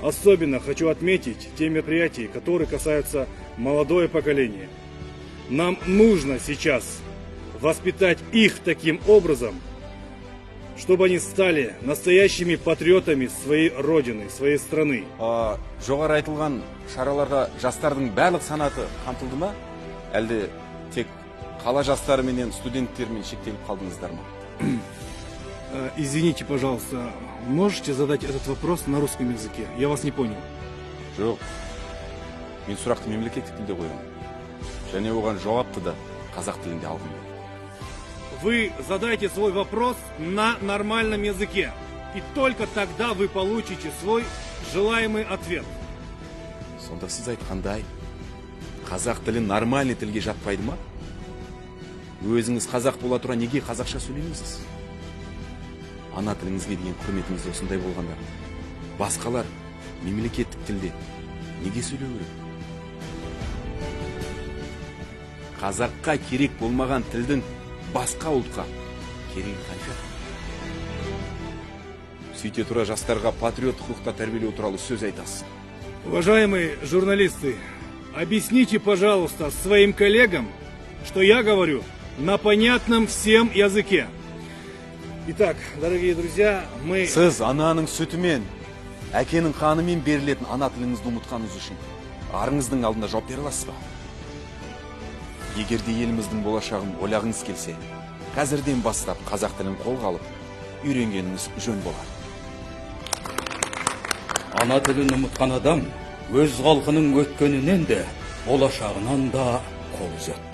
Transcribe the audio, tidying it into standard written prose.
Особенно хочу отметить те мероприятия, которые касаются молодое поколение. Нам нужно сейчас воспитать их таким образом, чтобы они стали настоящими патриотами своей родины, своей страны. Жоғары айтылған шараларға жастардың барлық санаты қамтылды ма? Әлде тек қала жастары менен студенттермен шектеліп қалдыңыздар ма? Извините, пожалуйста, можете задать этот вопрос на русском языке? Я вас не понял. Жоқ, мен сұрақты мемлекеттік тілде қоямын. Және оған жауапты да қазақ тілінде алғым келеді. Вы задайте свой вопрос на нормальном языке, и только тогда вы получите свой желаемый ответ. Сонда сіз айтқандай, қазақ тілі нормальный тілге жатпайды ма? Өзіңіз қазақ бола тұра неге қазақша сөйлемейсіз? Ана тіліңізге деген құрметіңіз осындай болғанда, басқалар мемлекеттік тілде неге сөйлеу керек? Қазаққа керек болмаған тілдің басқа ұлтқа керегі қанша? Сөйте тұра жастарға патриоттық рухта тәрбиелеу туралы сөз айтасыз. Уважаемые журналисты, объясните, пожалуйста, своим коллегам, что я говорю на понятном всем языке. Итак, дорогие друзья, мы... Сіз ананың сүтімен, әкенің қанымен берілетін ана тіліңізді ұмытқаныңыз үшін арыңыздың алдында жауап бере аласыз ба? Егерде еліміздің болашағын ойлағыңыз келсе, қазірден бастап қазақ тілін қолға алып, үйренгеніңіз жөн болар. Ана тілін ұмытқан адам өз халқының өткенінен де, болашағынан да қол үзеді.